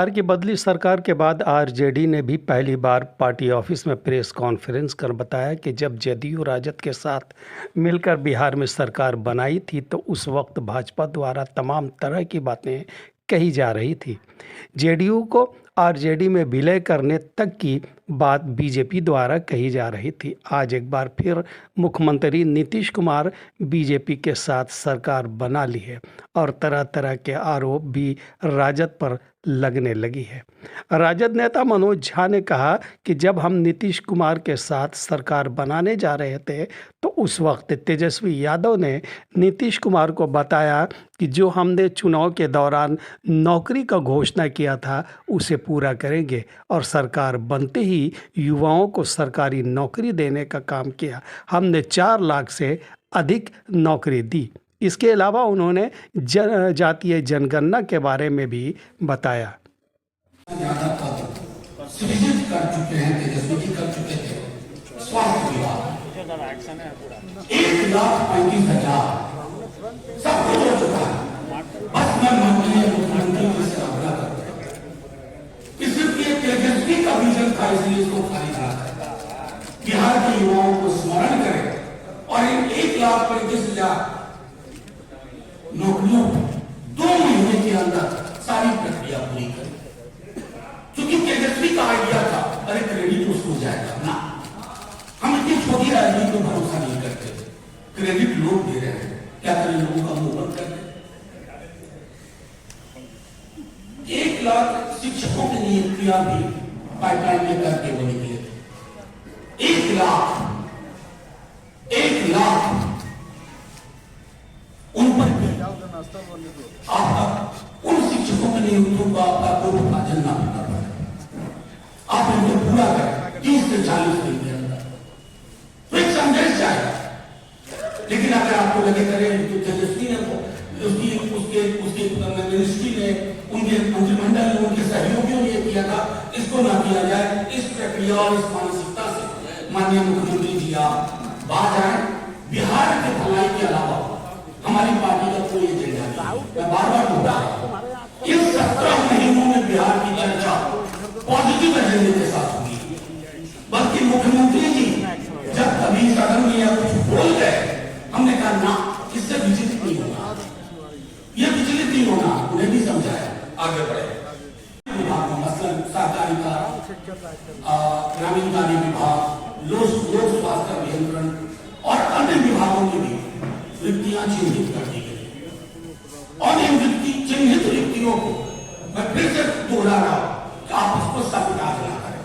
बिहार की बदली सरकार के बाद आरजेडी ने भी पहली बार पार्टी ऑफिस में प्रेस कॉन्फ्रेंस कर बताया कि जब जदयू राजद के साथ मिलकर बिहार में सरकार बनाई थी तो उस वक्त भाजपा द्वारा तमाम तरह की बातें कही जा रही थी। जेडीयू को आरजेडी में विलय करने तक की बात बीजेपी द्वारा कही जा रही थी। आज एक बार फिर मुख्यमंत्री नीतीश कुमार बीजेपी के साथ सरकार बना ली है और तरह तरह के आरोप भी राजद पर लगने लगी है। राजद नेता मनोज झा ने कहा कि जब हम नीतीश कुमार के साथ सरकार बनाने जा रहे थे तो उस वक्त तेजस्वी यादव ने नीतीश कुमार को बताया कि जो हमने चुनाव के दौरान नौकरी का घोषणा किया था उसे पूरा करेंगे और सरकार बनते ही युवाओं को सरकारी नौकरी देने का काम किया। हमने 4 लाख से अधिक नौकरी दी। इसके अलावा उन्होंने जातीय जनगणना के बारे में भी बताया। सृजित कर चुके हैं, तेजस्वी जी कर चुके थे। स्वास्थ्य विभाग 1,35,000 सब कुछ हो चुका है। बस मैं माननीय मुख्यमंत्री जी से आग्रह करता हूं कि सिर्फ ये तेजस्वी का विजन था, इसलिए इसको खाली करा है। बिहार के युवाओं को स्मरण करें और इन 1,35,000 नौकरियों 2 महीने के अंदर सारी प्रक्रिया पूरी करें। क्योंकि तेजस्वी का आइडिया था, अरे क्रेडिट उसको जाएगा ना, हम इतनी छोटी राजनीति को भरोसा नहीं करते। क्रेडिट लोग दे रहे हैं, क्या करें, लोगों का मुंह बंद कर दें। 1 लाख शिक्षकों की नियुक्तियां भी पाइपलाइन में करके वो निकले थे। 1 लाख उन पर आपका उन शिक्षकों की नियुक्तियों का आपका कोई विभाजन ना होना पड़े। आप इनको पूरा करें 30 से 40 दिन के अंदर, तो एक संदेश जाएगा। लेकिन अगर आपको लगे करें तो तेजस्वी ने उसके मिनिस्ट्री ने, उनके मंत्रिमंडल ने, उनके सहयोगियों ने किया था, इसको ना किया जाए। इस प्रक्रिया और इस मानसिकता से माननीय मुख्यमंत्री जी आप बाहर आए। बिहार के भलाई के अलावा हमारी पार्टी का कोई एजेंडा नहीं। मैं बार बार बोल रहा हूं, इन 17 महीनों में बिहार की चर्चा पॉजिटिव एजेंडे के साथ हुई, बल्कि मुख्यमंत्री जी जब कभी सदन में या कुछ बोल गए, हमने कहा ना, इससे विचलित नहीं होना, ये विचलित नहीं होना, उन्हें भी समझाया, आगे बढ़े। विभाग मसलन सहकारिता, ग्रामीण कार्य विभाग, लोक स्वास्थ्य अभियंत्रण और अन्य विभागों में भी रिक्तियां चिन्हित कर दी गई। और इन चिन्हित रिक्तियों को मैं फिर से दोहरा रहा हूं कि आप इसको साबुताज ना करें,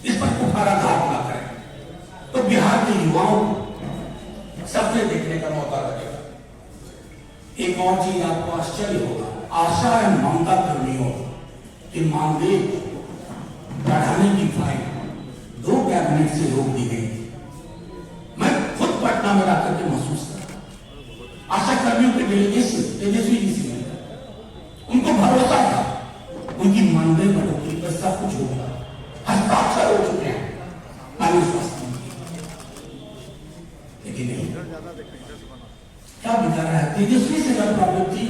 इस पर कुठाराघात ना करें, तो बिहार के युवाओं को सपने देखने का मौका लगेगा। एक और चीज आपको आश्चर्य होगा, आशा एवं ममता कर्मियों के मानदेय बढ़ाने की फाइल 2 कैबिनेट से रोक दी गई। मैं खुद पटना में जाकर के महसूस करता, आशा कर्मियों के डेलीगेशन तेजस्वी जी से मिलता, उनको भरोसा था उनकी मानदेय बढ़ोतरी पर सब कुछ होगा, हस्ताक्षर हो चुके हैं माननीय स्वास्थ्य मंत्री, लेकिन नहीं। क्या बिता रहा है? तेजस्वी से क्या प्रॉब्लम थी,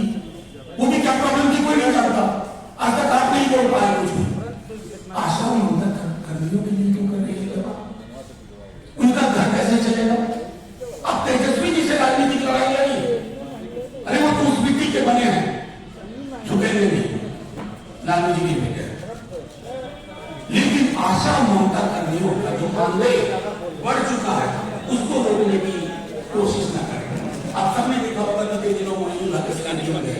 वो भी क्या प्रॉब्लम थी कोई नहीं जानता। आज तक आप नहीं बोल पाए कुछ भी। आशा और ममता कर्मियों के लिए क्यों कर रही है? उनका घर कैसे चलेगा? अब तेजस्वी जी से राजनीतिक लड़ाई लड़ी, अरे वो तो उस मिट्टी के बने हैं, झुकेंगे नहीं, लालू जी के बेटे। लेकिन आशा ममता कर्मियों का जो मानदेय बढ़ चुका है, उसको रोकने की कोशिश न करें। आप सबने देखा होगा कि दिनों मोइनुल हक इसका नहीं बने,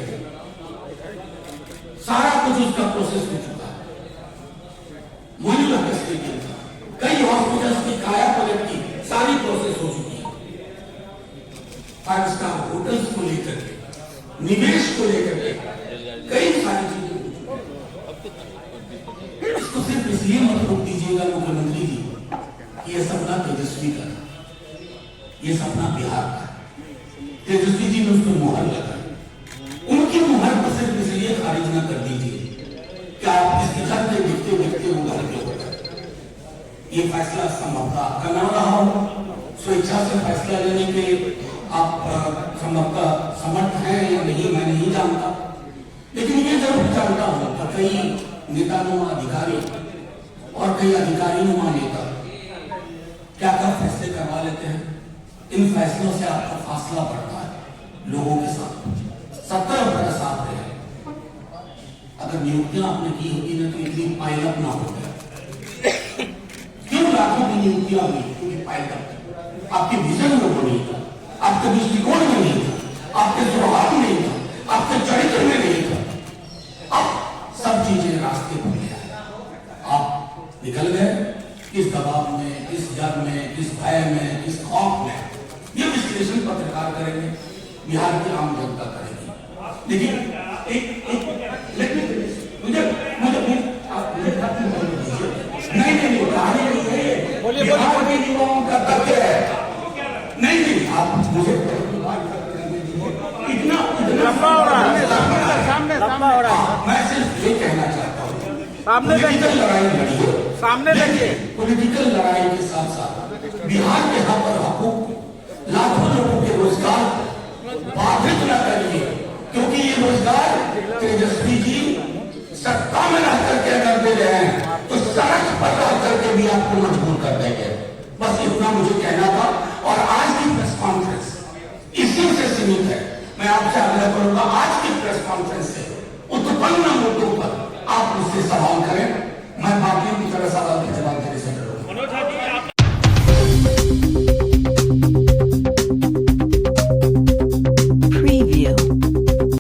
सारा कुछ उसका प्रोसेस हो चुका है। मोइनुल हक इसके कई हॉस्पिटल्स की काया पलट की सारी प्रोसेस हो चुकी है। 5 स्टार होटल्स को लेकर के, निवेश को लेकर के कई सारी चीजें हो चुकी है। इसको सिर्फ इसलिए मत रोक दीजिएगा मुख्यमंत्री जी कि यह सपना तेजस्वी का था, यह सपना बिहार का। तेजस्वी जी ने उस पर मुहर लगाई, उनकी मुहर को सिर्फ इसलिए खारिज न कर दीजिए कि आप इसके घर में देखते देखते वो घर के होगा। ये फैसला संभवतः आपका ना रहा हो, स्वेच्छा से फैसला लेने के आप संभवतः समर्थ हैं या नहीं, मैं नहीं जानता। लेकिन ये जरूर जानता हूं कि कई नेतानुमा अधिकारी और कई अधिकारीनुमा नेता क्या क्या फैसले करवा लेते हैं। इन फैसलों से आपका फासला बढ़ता है लोगों के साथ। 17 बरस आप रहे, अगर नियुक्तियां आपने की होती ना तो इतनी पायलअप ना होता। क्यों लाखों की नियुक्तियां हुई? क्योंकि पायलअप आपके विजन में वो नहीं था, आपके दृष्टिकोण में नहीं था, आपके स्वभाव में नहीं था, आपके चरित्र में नहीं था। अब सब चीजें रास्ते पर ले आए, आप निकल गए। किस दबाव में, किस डर में, किस भय में, किस खौफ में, ये विश्लेषण पत्रकार करेंगे, बिहार की आम जनता करेगी। लेकिन मुझे बिहार के युवाओं का कर्तव्य है। नहीं आप मुझे इतना लंबा हो रहा है। मैं सिर्फ ये कहना चाहता हूँ, पॉलिटिकल लड़ाई लड़िए, सामने लड़िए। पॉलिटिकल लड़ाई के साथ साथ बिहार के हक और हकूक, लाखों लोगों के रोजगार बाधित न करिए, क्योंकि ये रोजगार तेजस्वी जी सत्ता में रह करके अगर दे रहे हैं तो सड़क पर रह करके भी आपको मजबूर कर देंगे। बस इतना मुझे कहना था। और आज की प्रेस कॉन्फ्रेंस इसी से सीमित है। मैं आपसे आग्रह करूंगा, आज की प्रेस कॉन्फ्रेंस से उत्पन्न मुद्दों